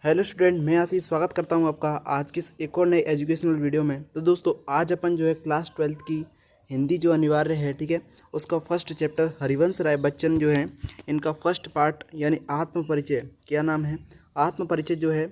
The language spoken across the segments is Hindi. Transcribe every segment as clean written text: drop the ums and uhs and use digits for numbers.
हेलो स्टूडेंट, मैं आशीष स्वागत करता हूं आपका आज की इस एक और नई एजुकेशनल वीडियो में। तो दोस्तों, आज अपन जो है क्लास 12th की हिंदी जो अनिवार्य है, ठीक है, उसका फर्स्ट चैप्टर हरिवंश राय बच्चन जो है इनका फर्स्ट पार्ट यानी आत्म परिचय, क्या नाम है, आत्म परिचय जो है,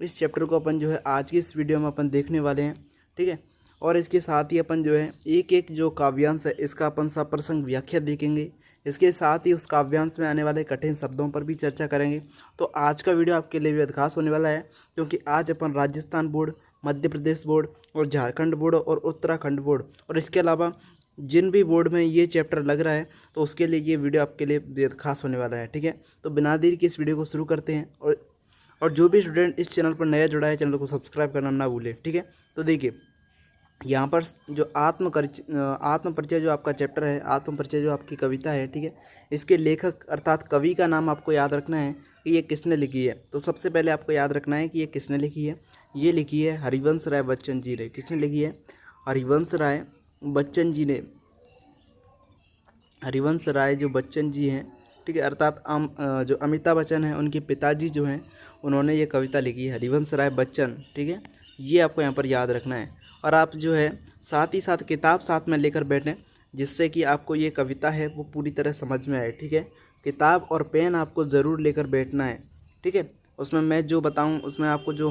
इस चैप्टर को अपन जो है आज की इस वीडियो में अपन देखने वाले हैं, ठीक है। और इसके साथ ही अपन जो है एक एक जो काव्यांश है इसका अपन सप्रसंग व्याख्या देखेंगे। इसके साथ ही उस काव्यांश में आने वाले कठिन शब्दों पर भी चर्चा करेंगे। तो आज का वीडियो आपके लिए बेहद खास होने वाला है, क्योंकि आज अपन राजस्थान बोर्ड, मध्य प्रदेश बोर्ड और झारखंड बोर्ड और उत्तराखंड बोर्ड और इसके अलावा जिन भी बोर्ड में ये चैप्टर लग रहा है, तो उसके लिए ये वीडियो आपके लिए बेहद खास होने वाला है, ठीक है। तो बिना देरी के इस वीडियो को शुरू करते हैं। और जो भी स्टूडेंट इस चैनल पर नया जुड़ा है, चैनल को सब्सक्राइब करना ना भूलें, ठीक है। तो देखिए, यहाँ पर जो आत्म परिचय जो आपका चैप्टर है, आत्म परिचय जो आपकी कविता है, ठीक है, इसके लेखक अर्थात कवि का नाम आपको याद रखना है कि ये किसने लिखी है। तो सबसे पहले आपको याद रखना है कि ये किसने लिखी है। ये लिखी है हरिवंश राय बच्चन जी ने। किसने लिखी है? हरिवंश राय बच्चन जी ने। हरिवंश राय जो बच्चन जी हैं, ठीक है, अर्थात जो अमिताभ बच्चन हैं उनके पिताजी जो हैं, उन्होंने ये कविता लिखी है, हरिवंश राय बच्चन, ठीक है। ये आपको यहाँ पर याद रखना है। और आप जो है साथ ही साथ किताब साथ में लेकर बैठें, जिससे कि आपको ये कविता है वो पूरी तरह समझ में आए, ठीक है। किताब और पेन आपको ज़रूर लेकर बैठना है, ठीक है। उसमें मैं जो बताऊँ उसमें आपको जो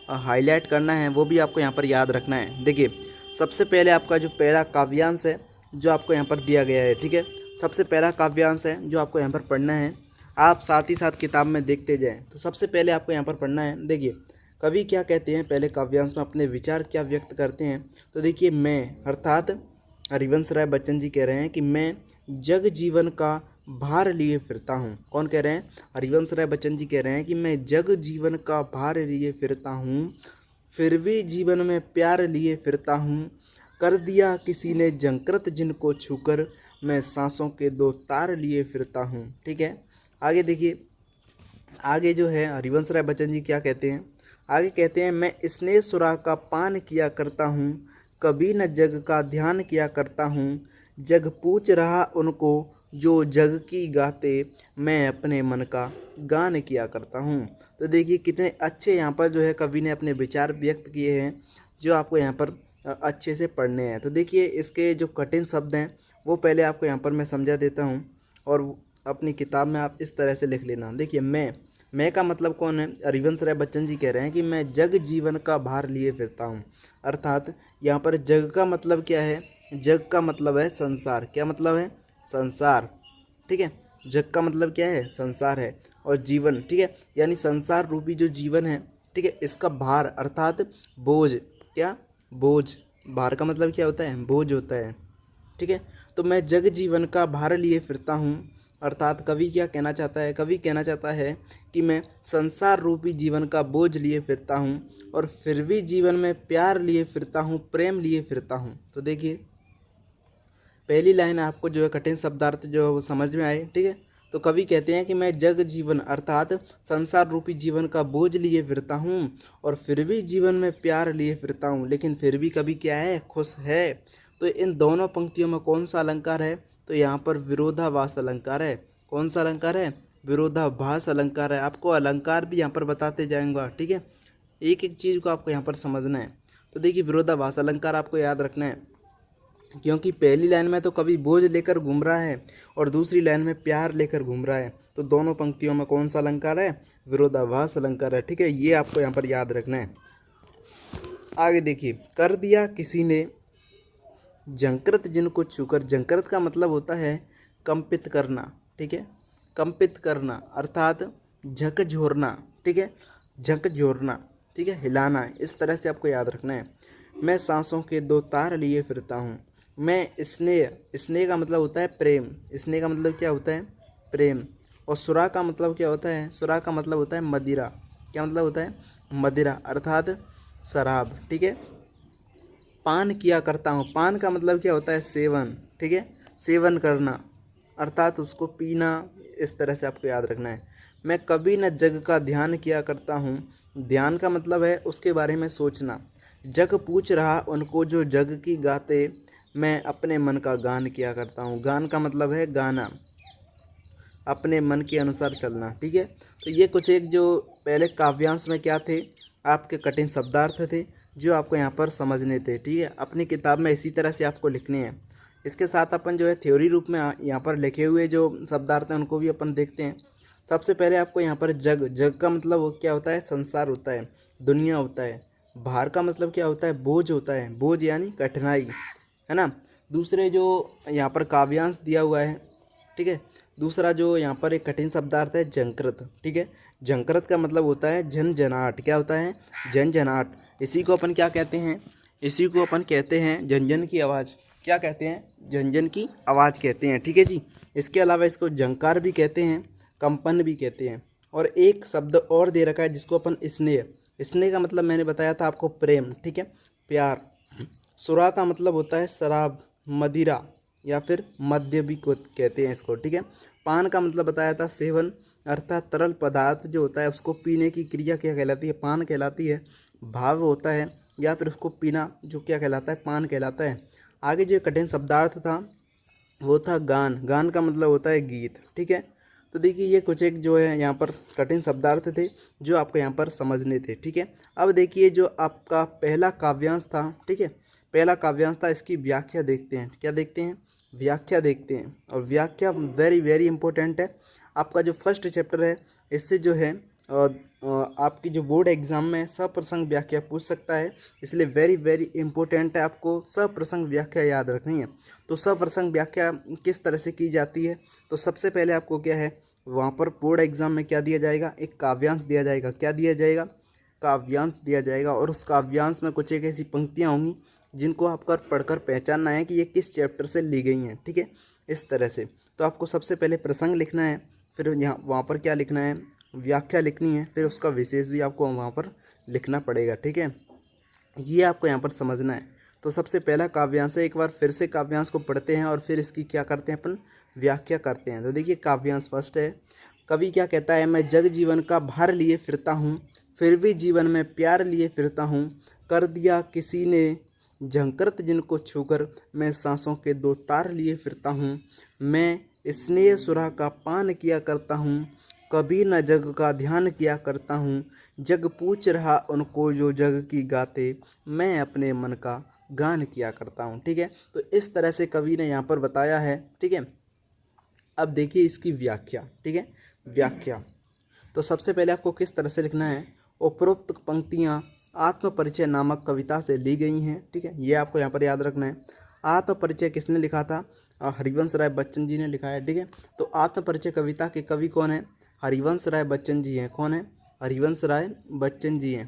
हाईलाइट करना है वो भी आपको यहाँ पर याद रखना है। देखिए, सबसे पहले आपका जो पहला काव्यांश है जो आपको यहाँ पर दिया गया है, ठीक है, सबसे पहला काव्यांश है जो आपको यहाँ पर पढ़ना है। आप साथ ही साथ किताब में देखते जाएं। तो सबसे पहले आपको यहाँ पर पढ़ना है। देखिए, कवि क्या कहते हैं, पहले काव्यांश में अपने विचार क्या व्यक्त करते हैं। तो देखिए, मैं अर्थात हरिवंश राय बच्चन जी कह रहे हैं कि मैं जग जीवन का भार लिए फिरता हूँ। कौन कह रहे हैं? हरिवंश राय बच्चन जी कह रहे हैं कि मैं जग जीवन का भार लिए फिरता हूँ, फिर भी जीवन में प्यार लिए फिरता हूँ। कर दिया किसी ने जंकृत जिनको छूकर, मैं सांसों के दो तार लिए फिरता हूँ, ठीक है। आगे देखिए, आगे जो है हरिवंश राय बच्चन जी क्या कहते हैं। आगे कहते हैं, मैं स्नेह सुरा का पान किया करता हूँ, कभी न जग का ध्यान किया करता हूँ। जग पूछ रहा उनको जो जग की गाते, मैं अपने मन का गान किया करता हूँ। तो देखिए, कितने अच्छे यहाँ पर जो है कवि ने अपने विचार व्यक्त किए हैं, जो आपको यहाँ पर अच्छे से पढ़ने हैं। तो देखिए, इसके जो कठिन शब्द हैं वो पहले आपको यहाँ पर मैं समझा देता हूँ, और अपनी किताब में आप इस तरह से लिख लेना। देखिए, मैं का मतलब कौन है? हरिवंश राय बच्चन जी कह रहे हैं कि मैं जग जीवन का भार लिए फिरता हूँ। अर्थात यहाँ पर जग का मतलब क्या है? जग का मतलब है संसार। क्या मतलब है? संसार, ठीक है। जग का मतलब क्या है? संसार है। और जीवन, ठीक है, यानी संसार रूपी जो जीवन है, ठीक है, इसका भार अर्थात बोझ। क्या? बोझ। भार का मतलब क्या होता है? बोझ होता है, ठीक है। तो मैं जग जीवन का भार लिए फिरता हूँ, अर्थात कवि क्या कहना चाहता है? कवि कहना चाहता है कि मैं संसार रूपी जीवन का बोझ लिए फिरता हूँ, और फिर भी जीवन में प्यार लिए फिरता हूँ, प्रेम लिए फिरता हूँ। तो देखिए, पहली लाइन आपको जो है कठिन शब्दार्थ जो है वो समझ में आए, ठीक है। तो कवि कहते हैं कि मैं जग जीवन अर्थात संसार रूपी जीवन का बोझ लिए फिरता हूँ, और फिर भी जीवन में प्यार लिए फिरता हूँ, लेकिन फिर भी कवि क्या है? खुश है। तो इन दोनों पंक्तियों में कौन सा अलंकार है? तो यहाँ पर विरोधाभास अलंकार है। कौन सा अलंकार है? विरोधाभास अलंकार है। आपको अलंकार भी यहाँ पर बताते जाएंगा, ठीक है, एक एक चीज़ को आपको यहाँ पर समझना है। तो देखिए, विरोधाभास अलंकार आपको याद रखना है, क्योंकि पहली लाइन में तो कवि बोझ लेकर घूम रहा है और दूसरी लाइन में प्यार लेकर घूम रहा है। तो दोनों पंक्तियों में कौन सा अलंकार है? विरोधाभास अलंकार है, ठीक है। ये आपको यहाँ पर याद रखना है। आगे देखिए, कर दिया किसी ने जंकृत जिनको छूकर। जंकृत का मतलब होता है कंपित करना, ठीक है, कंपित करना अर्थात झकझोरना, ठीक है, झकझोरना, ठीक है, हिलाना। इस तरह से आपको याद रखना है। मैं सांसों के दो तार लिए फिरता हूँ। मैं स्नेह, स्नेह का मतलब होता है प्रेम। स्नेह का मतलब क्या होता है? प्रेम। और सुरा का मतलब क्या होता है? सुरा का मतलब होता है मदिरा। क्या मतलब होता है? मदिरा अर्थात शराब, ठीक है। पान किया करता हूँ। पान का मतलब क्या होता है? सेवन, ठीक है, सेवन करना अर्थात उसको पीना। इस तरह से आपको याद रखना है। मैं कभी न जग का ध्यान किया करता हूँ। ध्यान का मतलब है उसके बारे में सोचना। जग पूछ रहा उनको जो जग की गाते, मैं अपने मन का गान किया करता हूँ। गान का मतलब है गाना, अपने मन के अनुसार चलना, ठीक है। तो ये कुछ एक जो पहले काव्यांश में क्या थे, आपके कठिन शब्दार्थ थे जो आपको यहाँ पर समझने थे। ठीक है, अपनी किताब में इसी तरह से आपको लिखने हैं। इसके साथ अपन जो है थ्योरी रूप में यहाँ पर लिखे हुए जो शब्दार्थ हैं उनको भी अपन देखते हैं। सबसे पहले आपको यहाँ पर जग, जग का मतलब वो क्या होता है, संसार होता है, दुनिया होता है। भार का मतलब क्या होता है, बोझ होता है, बोझ यानी कठिनाई, है ना। दूसरे जो यहाँ पर काव्यांश दिया हुआ है, ठीक है। दूसरा जो यहाँ पर एक कठिन शब्दार्थ है जंकृत। ठीक है, जंकृत का मतलब होता है झनझनाहट। क्या होता है, झनझनाहट। इसी को अपन क्या कहते हैं, इसी को अपन कहते हैं झनझन की आवाज़। क्या कहते हैं, झनझन की आवाज़ कहते हैं। ठीक है जी। इसके अलावा इसको झंकार भी कहते हैं, कंपन भी कहते हैं। और एक शब्द और दे रखा है जिसको अपन स्नेह, स्नेह का मतलब मैंने बताया था आपको प्रेम, ठीक है, प्यार। सुरा का मतलब होता है शराब, मदिरा या फिर मद्य भी को कहते हैं इसको। ठीक है, पान का मतलब बताया था सेवन, अर्थात तरल पदार्थ जो होता है उसको पीने की क्रिया क्या कहलाती है, पान कहलाती है। भाव होता है या फिर उसको पीना जो क्या कहलाता है, पान कहलाता है। आगे जो कठिन शब्दार्थ था वो था गान, गान का मतलब होता है गीत। ठीक है, तो देखिए ये कुछ एक जो है यहाँ पर कठिन शब्दार्थ थे जो आपको यहाँ पर समझने थे। ठीक है, अब देखिए जो आपका पहला काव्यांश था, ठीक है, पहला काव्यांश था, इसकी व्याख्या देखते हैं। क्या देखते हैं, व्याख्या देखते हैं। और व्याख्या वेरी वेरी इंपॉर्टेंट है। आपका जो फर्स्ट चैप्टर है इससे जो है आपकी जो बोर्ड एग्जाम में सप्रसंग व्याख्या पूछ सकता है, इसलिए वेरी वेरी इंपॉर्टेंट है, आपको सप्रसंग व्याख्या याद रखनी है। तो सप्रसंग व्याख्या किस तरह से की जाती है, तो सबसे पहले आपको क्या है, वहाँ पर बोर्ड एग्जाम में क्या दिया जाएगा, एक काव्यांश दिया जाएगा। क्या दिया जाएगा, काव्यांश दिया जाएगा। और उस काव्यांश में कुछ एक ऐसी पंक्तियाँ होंगी जिनको आपको पढ़कर पहचानना है कि ये किस चैप्टर से ली गई हैं। ठीक है, इस तरह से। तो आपको सबसे पहले प्रसंग लिखना है, फिर यहाँ वहाँ पर क्या लिखना है, व्याख्या लिखनी है, फिर उसका विशेष भी आपको वहाँ पर लिखना पड़ेगा। ठीक है, ये आपको यहाँ पर समझना है। तो सबसे पहला काव्यांश है, एक बार फिर से काव्यांश को पढ़ते हैं और फिर इसकी क्या करते हैं अपन, व्याख्या करते हैं। तो देखिए काव्यांश फर्स्ट है, कवि क्या कहता है, मैं जग जीवन का भार लिए फिरता हूँ, फिर भी जीवन में प्यार लिए फिरता हूँ, कर दिया किसी ने झंकृत जिनको छूकर, मैं सांसों के दो तार लिए फिरता हूँ, मैं स्नेह सुरा का पान किया करता हूँ, कभी न जग का ध्यान किया करता हूँ, जग पूछ रहा उनको जो जग की गाते, मैं अपने मन का गान किया करता हूँ। ठीक है, तो इस तरह से कवि ने यहाँ पर बताया है। ठीक है, अब देखिए इसकी व्याख्या। ठीक है, व्याख्या तो सबसे पहले आपको किस तरह से लिखना है, उपरोक्त पंक्तियाँ आत्मपरिचय नामक कविता से ली गई हैं। ठीक है, ये आपको यहाँ पर याद रखना है। आत्मपरिचय किसने लिखा था, हरिवंश राय बच्चन जी ने लिखा है। ठीक है, तो आत्मपरिचय कविता के कवि कौन है, हरिवंश राय बच्चन जी हैं। कौन है, हरिवंश राय बच्चन जी हैं।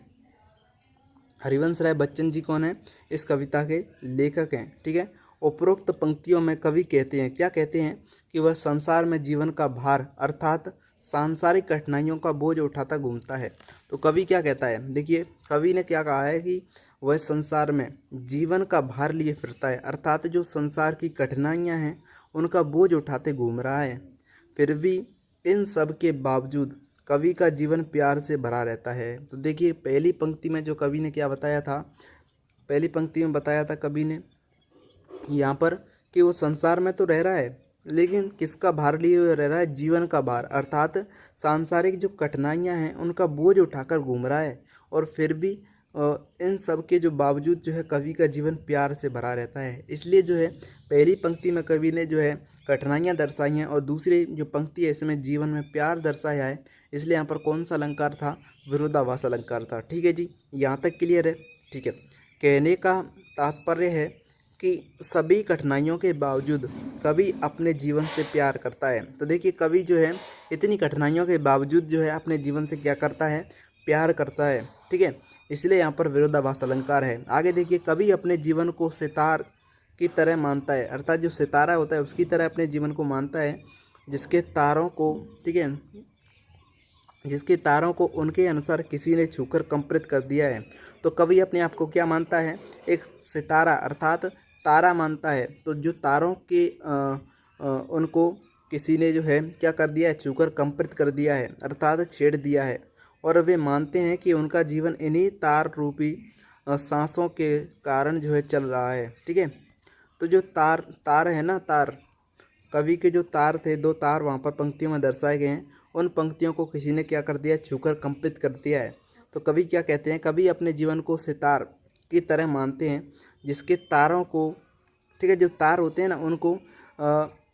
हरिवंश राय बच्चन जी कौन है, इस कविता के लेखक हैं। ठीक है, उपरोक्त पंक्तियों में कवि कहते हैं, क्या कहते हैं, कि वह संसार में जीवन का भार अर्थात सांसारिक कठिनाइयों का बोझ उठाता घूमता है। तो कवि क्या कहता है, देखिए कवि ने क्या कहा है कि वह संसार में जीवन का भार लिए फिरता है, अर्थात जो संसार की कठिनाइयाँ हैं उनका बोझ उठाते घूम रहा है। फिर भी इन सब के बावजूद कवि का जीवन प्यार से भरा रहता है। तो देखिए पहली पंक्ति में जो कवि ने क्या बताया था, पहली पंक्ति में बताया था कवि ने यहाँ पर कि वो संसार में तो रह रहा है लेकिन किसका भार लिए हुए रह रहा है, जीवन का भार, अर्थात सांसारिक जो कठिनाइयाँ हैं उनका बोझ उठाकर घूम रहा है। और फिर भी इन सब के जो बावजूद जो है कवि का जीवन प्यार से भरा रहता है। इसलिए जो है पहली पंक्ति में कवि ने जो है कठिनाइयाँ दर्शाई हैं और दूसरी जो पंक्ति है इसमें जीवन में प्यार दर्शाया है। इसलिए यहाँ पर कौन सा अलंकार था, विरोधाभास अलंकार था। ठीक है जी, यहाँ तक क्लियर है। ठीक है, कहने का तात्पर्य है कि सभी कठिनाइयों के बावजूद कवि अपने जीवन से प्यार करता है। तो देखिए कवि जो है इतनी कठिनाइयों के बावजूद जो है अपने जीवन से क्या करता है, प्यार करता है। ठीक है, इसलिए यहाँ पर विरोधाभास अलंकार है। आगे देखिए कवि अपने जीवन को सितार की तरह मानता है, अर्थात जो सितारा होता है उसकी तरह अपने जीवन को मानता है, जिसके तारों को, ठीक है, जिसके तारों को उनके अनुसार किसी ने छूकर कंपित कर दिया है। तो कवि अपने आप को क्या मानता है, एक सितारा अर्थात तारा मानता है। तो जो तारों के उनको किसी ने जो है क्या कर दिया है, छूकर कंपित कर दिया है अर्थात छेड़ दिया है। और वे मानते हैं कि उनका जीवन इन्हीं तार रूपी सांसों के कारण जो है चल रहा है। ठीक है, तो जो तार तार है ना, तार, कवि के जो तार थे, दो तार वहाँ पर पंक्तियों में दर्शाए गए हैं, उन पंक्तियों को किसी ने क्या कर दिया, छूकर कंपित कर दिया है। तो कवि क्या कहते हैं, कवि अपने जीवन को सितार की तरह मानते हैं जिसके तारों को, ठीक है, जो तार होते हैं ना उनको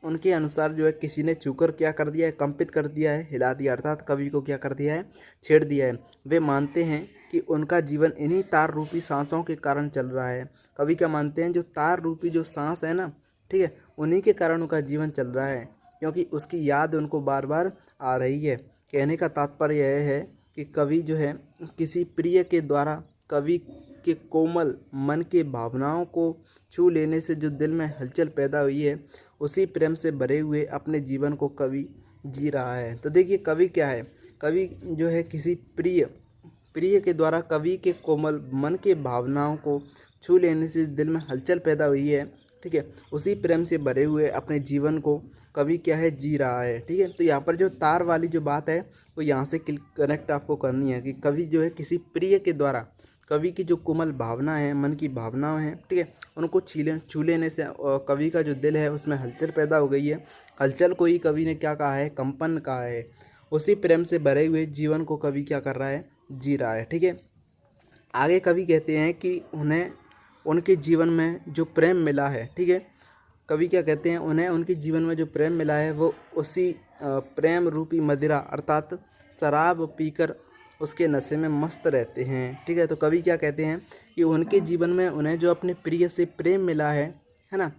उनके अनुसार जो है किसी ने छूकर क्या कर दिया है, कंपित कर दिया है, हिला दिया, अर्थात कवि को क्या कर दिया है, छेड़ दिया है। वे मानते हैं कि उनका जीवन इन्हीं तार रूपी सांसों के कारण चल रहा है। कवि क्या मानते हैं, जो तार रूपी जो सांस है ना, ठीक है, उन्हीं के कारण उनका जीवन चल रहा है, क्योंकि उसकी याद उनको बार बार आ रही है। कहने का तात्पर्य यह है कि कवि जो है किसी प्रिय के द्वारा कवि के कोमल मन के भावनाओं को छू लेने से जो दिल में हलचल पैदा हुई है, उसी प्रेम से भरे हुए अपने जीवन को कवि जी रहा है। तो देखिए कवि क्या है, कवि जो है किसी प्रिय के द्वारा कवि के कोमल मन के भावनाओं को छू लेने से दिल में हलचल पैदा हुई है, ठीक है, उसी प्रेम से भरे हुए अपने जीवन को कवि क्या है, जी रहा है। ठीक है, तो यहाँ पर जो तार वाली जो बात है वो यहाँ से कनेक्ट आपको करनी है कि कवि जो है किसी प्रिय के द्वारा कवि की जो कोमल भावना है, मन की भावनाएं हैं, ठीक है, उनको छू लेने से कवि का जो दिल है उसमें हलचल पैदा हो गई है। हलचल को ही कवि ने क्या कहा है, कंपन कहा है। उसी प्रेम से भरे हुए जीवन को कवि क्या कर रहा है, जी रहा है। ठीक है, आगे कवि कहते हैं कि उन्हें उनके जीवन में जो प्रेम मिला है, ठीक है, कवि क्या कहते हैं, उन्हें उनके जीवन में जो प्रेम मिला है वो उसी प्रेम रूपी मदिरा अर्थात शराब पीकर उसके नशे में मस्त रहते हैं। ठीक है, तो कवि क्या कहते हैं कि उनके जीवन में उन्हें जो अपने प्रिय से प्रेम मिला है ना,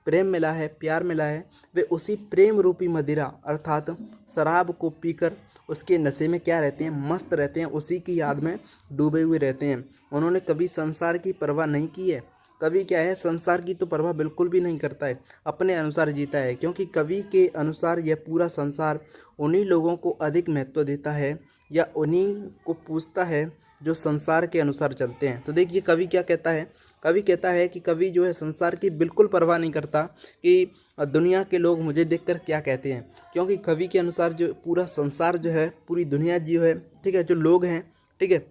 प्रेम मिला है, प्यार मिला है, वे उसी प्रेम रूपी मदिरा अर्थात शराब को पीकर उसके नशे में क्या रहते हैं, मस्त रहते हैं, उसी की याद में डूबे हुए रहते हैं। उन्होंने कभी संसार की परवाह नहीं की है। कवि क्या है, संसार की तो परवाह बिल्कुल भी नहीं करता है, अपने अनुसार जीता है, क्योंकि कवि के अनुसार यह पूरा संसार उन्हीं लोगों को अधिक महत्व देता है या उन्हीं को पूछता है जो संसार के अनुसार चलते हैं। तो देखिए कवि क्या कहता है, कवि कहता है कि कवि जो है संसार की बिल्कुल परवाह नहीं करता कि दुनिया के लोग मुझे देखकर क्या कहते हैं, क्योंकि कवि के अनुसार जो पूरा संसार जो है, पूरी दुनिया जो है, ठीक है, जो लोग हैं, ठीक है,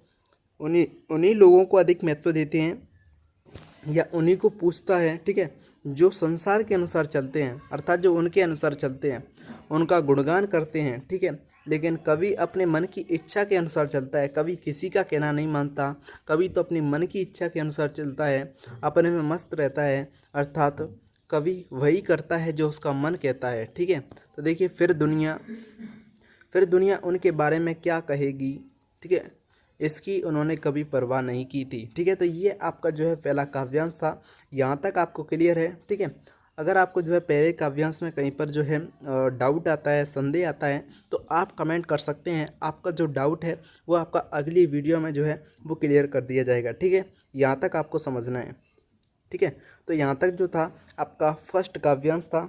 उन्हीं उन्हीं लोगों को अधिक महत्व देते हैं या उन्हीं को पूछता है, ठीक है, जो संसार के अनुसार चलते हैं, अर्थात जो उनके अनुसार चलते हैं, उनका गुणगान करते हैं। ठीक है, लेकिन कवि अपने मन की इच्छा के अनुसार चलता है, कभी किसी का कहना नहीं मानता, कवि तो अपनी मन की इच्छा के अनुसार चलता है, अपने में मस्त रहता है, अर्थात कवि वही करता है जो उसका मन कहता है। ठीक है, तो देखिए फिर दुनिया उनके बारे में क्या कहेगी, ठीक है, इसकी उन्होंने कभी परवाह नहीं की थी। ठीक है, तो ये आपका जो है पहला काव्यांश था, यहाँ तक आपको क्लियर है। ठीक है, अगर आपको जो है पहले काव्यांश में कहीं पर जो है डाउट आता है, संदेह आता है, तो आप कमेंट कर सकते हैं। आपका जो डाउट है वो आपका अगली वीडियो में जो है वो क्लियर कर दिया जाएगा। ठीक है, यहाँ तक आपको समझना है। ठीक है, तो यहाँ तक जो था आपका फर्स्ट काव्यांश था,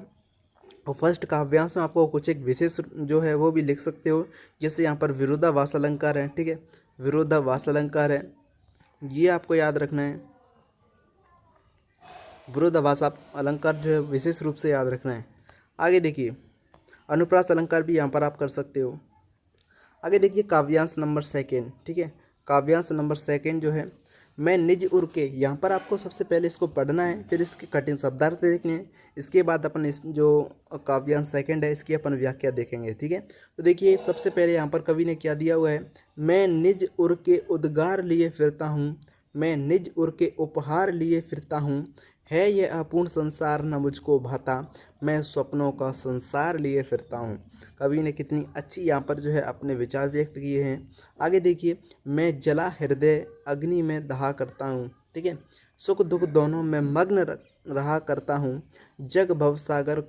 और फर्स्ट काव्यांश में आपको कुछ एक विशेष जो है वो भी लिख सकते हो, जैसे यहाँ पर विरोधाभास अलंकार है। ठीक है, विरोधाभास अलंकार है, ये आपको याद रखना है। विरोधाभास आप अलंकार जो है विशेष रूप से याद रखना है। आगे देखिए अनुप्रास अलंकार भी यहाँ पर आप कर सकते हो। आगे देखिए काव्यांश नंबर सेकेंड। ठीक है, काव्यांश नंबर सेकेंड जो है, मैं निज उर के, यहाँ पर आपको सबसे पहले इसको पढ़ना है, फिर इसके कठिन शब्दार्थ देखने हैं, इसके बाद अपन इस जो काव्यांश सेकंड है इसकी अपन व्याख्या देखेंगे। ठीक है, तो देखिए सबसे पहले यहाँ पर कवि ने क्या दिया हुआ है, मैं निज उर के उद्गार लिए फिरता हूँ, मैं निज उर के उपहार लिए फिरता हूँ, है ये अपूर्ण संसार न मुझको भाता, मैं स्वप्नों का संसार लिए फिरता हूँ। कवि ने कितनी अच्छी यहाँ पर जो है अपने विचार व्यक्त किए हैं। आगे देखिए, मैं जला हृदय अग्नि में दहा करता हूँ। ठीक है, सुख दुख दोनों में मग्न रहा करता हूँ, जग भव सागर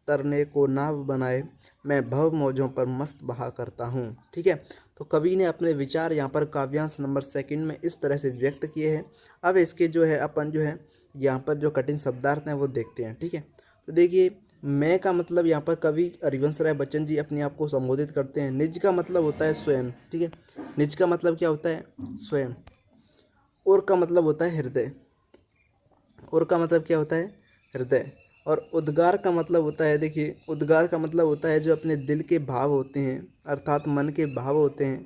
तरने को नाव बनाए, मैं भव मौजों पर मस्त बहा करता हूँ। ठीक है, तो कवि ने अपने विचार यहाँ पर काव्यांश नंबर सेकंड में इस तरह से व्यक्त किए हैं। अब इसके जो है अपन जो है यहाँ पर जो कठिन शब्दार्थ हैं वो देखते हैं। ठीक है, तो देखिए मैं का मतलब यहाँ पर कवि हरिवंश राय बच्चन जी अपने आप को संबोधित करते हैं। निज का मतलब होता है स्वयं। ठीक है, निज का मतलब क्या होता है, स्वयं। और का मतलब होता है हृदय, और का मतलब क्या होता है, हृदय। और उद्गार का मतलब होता है, देखिए उद्गार का मतलब होता है जो अपने दिल के भाव होते हैं, अर्थात मन के भाव होते हैं।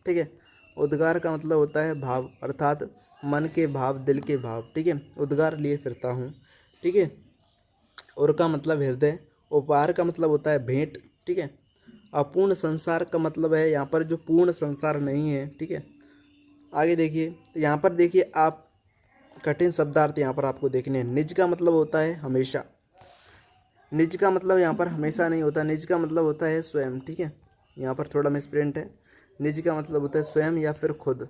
ठीक है, उद्गार का मतलब होता है भाव, अर्थात मन के भाव, दिल के भाव। ठीक है, उद्गार लिए फिरता हूँ। ठीक है, और का मतलब हृदय। उपहार का मतलब होता है भेंट। ठीक है, अपूर्ण संसार का मतलब है यहाँ पर जो पूर्ण संसार नहीं है, ठीक है। आगे देखिए, तो यहाँ पर देखिए आप कठिन शब्दार्थ यहाँ पर आपको देखने हैं। निज का मतलब होता है हमेशा, निज का मतलब यहाँ पर हमेशा नहीं होता, निज का मतलब होता है स्वयं, ठीक है। यहाँ पर थोड़ा मिसप्रिंट है, निज का मतलब होता है स्वयं या फिर खुद,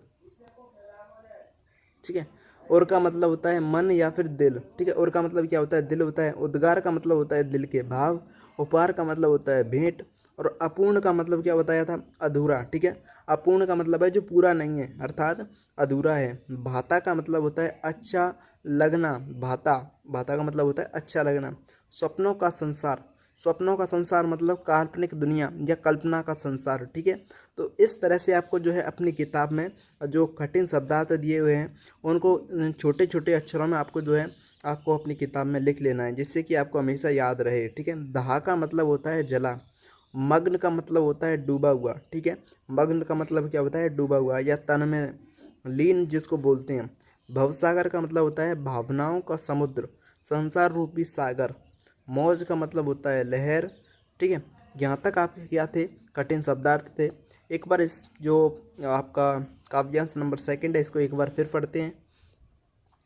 ठीक है। और का मतलब होता है मन या फिर दिल, ठीक है। और का मतलब क्या होता है, दिल होता है। उद्गार का मतलब होता है दिल के भाव। उपहार का मतलब होता है भेंट। और अपूर्ण का मतलब क्या बताया था, अधूरा, ठीक है। अपूर्ण का मतलब है जो पूरा नहीं है, अर्थात अधूरा है। भाता का मतलब होता है अच्छा लगना, भाता, भाता का मतलब होता है अच्छा लगना। स्वप्नों का संसार, स्वप्नों का संसार मतलब काल्पनिक दुनिया या कल्पना का संसार, ठीक है। तो इस तरह से आपको जो है अपनी किताब में जो कठिन शब्दार्थ दिए हुए हैं उनको छोटे छोटे अक्षरों में आपको जो है आपको अपनी किताब में लिख लेना है, जिससे कि आपको हमेशा याद रहे, ठीक है। दहा का मतलब होता है जला। मग्न का मतलब होता है डूबा हुआ, ठीक है। मग्न का मतलब क्या होता है, डूबा हुआ या तन में लीन जिसको बोलते हैं। भवसागर का मतलब होता है भावनाओं का समुद्र, संसार रूपी सागर। मौज का मतलब होता है लहर, ठीक है। यहाँ तक आपके क्या थे, कठिन शब्दार्थ थे। एक बार इस जो आपका काव्यांश नंबर 2 है इसको एक बार फिर पढ़ते हैं,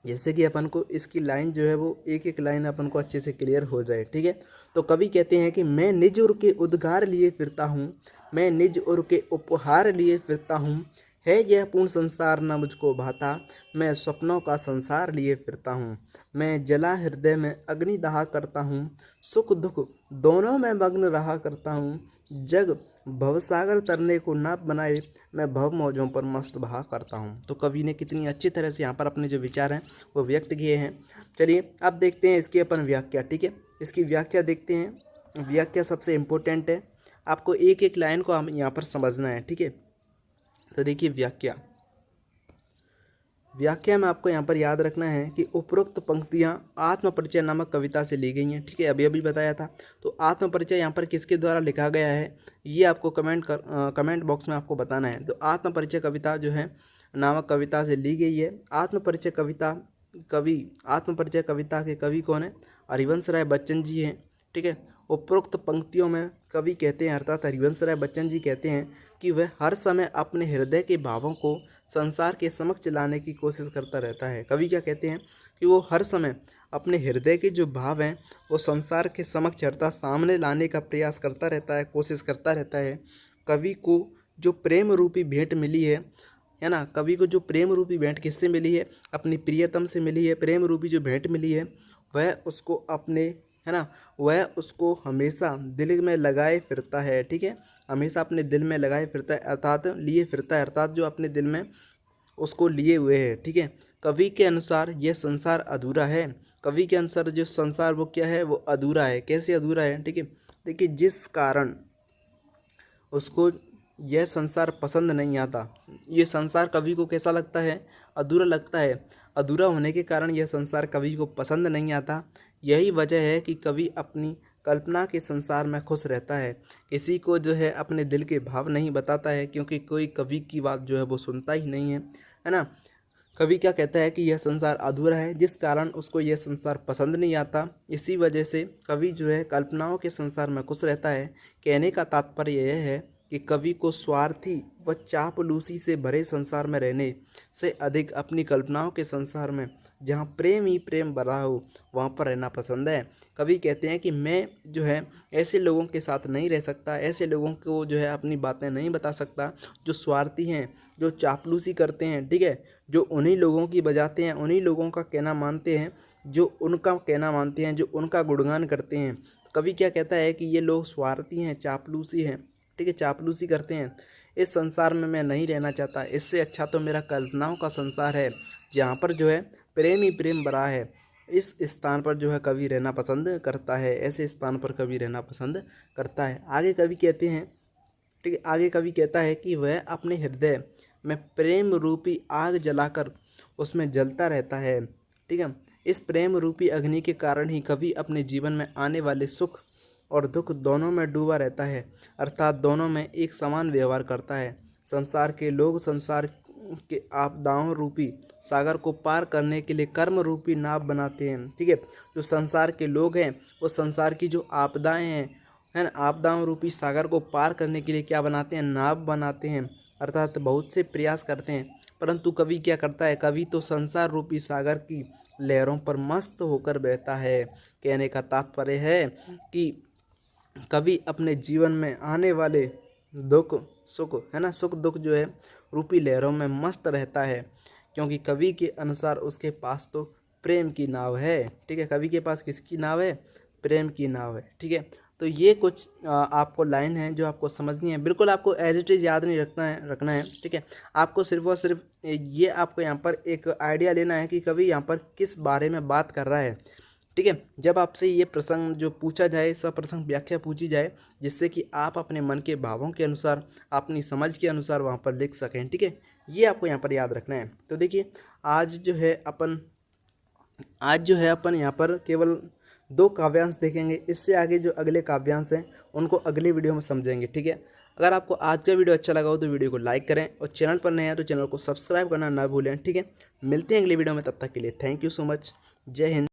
जिससे कि अपन को इसकी लाइन जो है वो एक एक लाइन अपन को अच्छे से क्लियर हो जाए, ठीक है। तो कवि कहते हैं कि मैं निज उर के उद्गार लिए फिरता हूँ, मैं निज उर के उपहार लिए फिरता हूँ, है यह पूर्ण संसार न मुझको भाता, मैं स्वप्नों का संसार लिए फिरता हूँ। मैं जला हृदय में अग्नि दहा करता हूँ, सुख दुख दोनों में मग्न रहा करता हूँ। जग भवसागर तरने को ना बनाए, मैं भव मौजों पर मस्त बहा करता हूँ। तो कवि ने कितनी अच्छी तरह से यहाँ पर अपने जो विचार हैं वो व्यक्त किए हैं। चलिए अब देखते हैं इसकी अपन व्याख्या, ठीक है। इसकी व्याख्या देखते हैं। व्याख्या सबसे इम्पोर्टेंट है, आपको एक एक लाइन को हम यहाँ पर समझना है, ठीक है। तो देखिए व्याख्या, व्याख्या में आपको यहाँ पर याद रखना है कि उपरोक्त पंक्तियाँ आत्मपरिचय नामक कविता से ली गई हैं, ठीक है। अभी अभी बताया था। तो आत्मपरिचय यहाँ पर किसके द्वारा लिखा गया है ये आपको कमेंट बॉक्स में आपको बताना है। तो आत्मपरिचय कविता जो है नामक कविता से ली गई है। आत्मपरिचय कविता कवि, आत्मपरिचय कविता के कवि कौन है, हरिवंश राय बच्चन जी हैं, ठीक है। उपरोक्त पंक्तियों में कवि कहते हैं अर्थात हरिवंश राय बच्चन जी कहते हैं कि वह हर समय अपने हृदय के भावों को संसार के समक्ष लाने की कोशिश करता रहता है। कवि क्या कहते हैं कि वो हर समय अपने हृदय के जो भाव हैं वो संसार के समक्ष अर्थात सामने लाने का प्रयास करता रहता है, कोशिश करता रहता है। कवि को जो प्रेम रूपी भेंट मिली है ना, कवि को जो प्रेम रूपी भेंट किससे मिली है, अपनी प्रियतम से मिली है। प्रेम रूपी जो भेंट मिली है वह उसको अपने, है ना, वह उसको हमेशा दिल में लगाए फिरता है, ठीक है। हमेशा अपने दिल में लगाए फिरता है अर्थात लिए फिरता है, अर्थात जो अपने दिल में उसको लिए हुए है, ठीक है। कवि के अनुसार यह संसार अधूरा है। कवि के अनुसार जो संसार वो क्या है, वो अधूरा है। कैसे अधूरा है, ठीक है। देखिए जिस कारण उसको यह संसार पसंद नहीं आता, ये संसार कवि को कैसा लगता है, अधूरा लगता है। अधूरा होने के कारण यह संसार कवि को पसंद नहीं आता। यही वजह है कि कवि अपनी कल्पना के संसार में खुश रहता है। किसी को जो है अपने दिल के भाव नहीं बताता है, क्योंकि कोई कवि की बात जो है वो सुनता ही नहीं है ना। कवि क्या कहता है कि यह संसार अधूरा है, जिस कारण उसको यह संसार पसंद नहीं आता। इसी वजह से कवि जो है कल्पनाओं के संसार में खुश रहता है। कहने का तात्पर्य यह है कि कवि को स्वार्थी व चापलूसी से भरे संसार में रहने से अधिक अपनी कल्पनाओं के संसार में जहाँ प्रेम ही प्रेम भरा हो वहाँ पर रहना पसंद है। कवि कहते हैं कि मैं जो है ऐसे लोगों के साथ नहीं रह सकता, ऐसे लोगों को जो है अपनी बातें नहीं बता सकता जो स्वार्थी हैं, जो चापलूसी करते हैं, ठीक है, जो उन्हीं लोगों की बजाते हैं, उन्हीं लोगों का कहना मानते हैं, जो उनका कहना मानते हैं, जो उनका गुणगान करते हैं। कवि क्या कहता है कि ये लोग स्वार्थी हैं, चापलूसी हैं, ठीक है, चापलूसी करते हैं। इस संसार में मैं नहीं रहना चाहता। इससे अच्छा तो मेरा कल्पनाओं का संसार है, जहाँ पर जो है प्रेम ही प्रेम भरा है। इस स्थान पर जो है कवि रहना पसंद करता है, ऐसे स्थान पर कवि रहना पसंद करता है। आगे कवि कहते हैं, ठीक है, आगे कवि कहता है कि वह अपने हृदय में प्रेम रूपी आग जलाकर उसमें जलता रहता है, ठीक है। इस प्रेम रूपी अग्नि के कारण ही कवि अपने जीवन में आने वाले सुख और दुख दोनों में डूबा रहता है, अर्थात दोनों में एक समान व्यवहार करता है। संसार के लोग संसार के आपदाओं रूपी सागर को पार करने के लिए कर्म रूपी नाव बनाते हैं, ठीक है। जो संसार के लोग हैं वो संसार की जो आपदाएं हैं है ना, आपदाओं रूपी सागर को पार करने के लिए क्या बनाते हैं, नाव बनाते हैं, अर्थात बहुत से प्रयास करते हैं। परंतु कवि क्या करता है, कवि तो संसार रूपी सागर की लहरों पर मस्त होकर बहता है। कहने का तात्पर्य है कि कवि अपने जीवन में आने वाले दुख सुख, है ना, सुख दुख जो है रूपी लहरों में मस्त रहता है, क्योंकि कवि के अनुसार उसके पास तो प्रेम की नाव है। ठीक है, कवि के पास किसकी नाव है, प्रेम की नाव है। ठीक है, तो ये कुछ आपको लाइन है जो आपको समझनी है। बिल्कुल आपको एज इट इज़ याद नहीं रखना है। ठीक है, आपको सिर्फ और सिर्फ ये आपको यहाँ पर एक आइडिया लेना है कि कवि यहाँ पर किस बारे में बात कर रहा है। ठीक है, जब आपसे ये प्रसंग जो पूछा जाए, सब प्रसंग व्याख्या पूछी जाए, जिससे कि आप अपने मन के भावों के अनुसार, अपनी समझ के अनुसार वहाँ पर लिख सकें। ठीक है, ये आपको यहाँ पर याद रखना है। तो देखिए, आज जो है अपन यहाँ पर केवल 2 काव्यांश देखेंगे। इससे आगे जो अगले काव्यांश हैं उनको अगले वीडियो में समझेंगे। ठीक है, अगर आपको आज का वीडियो अच्छा लगा हो तो वीडियो को लाइक करें, और चैनल पर नए हैं तो चैनल को सब्सक्राइब करना ना भूलें। ठीक है, मिलते हैं अगले वीडियो में, तब तक के लिए थैंक यू सो मच। जय हिंद।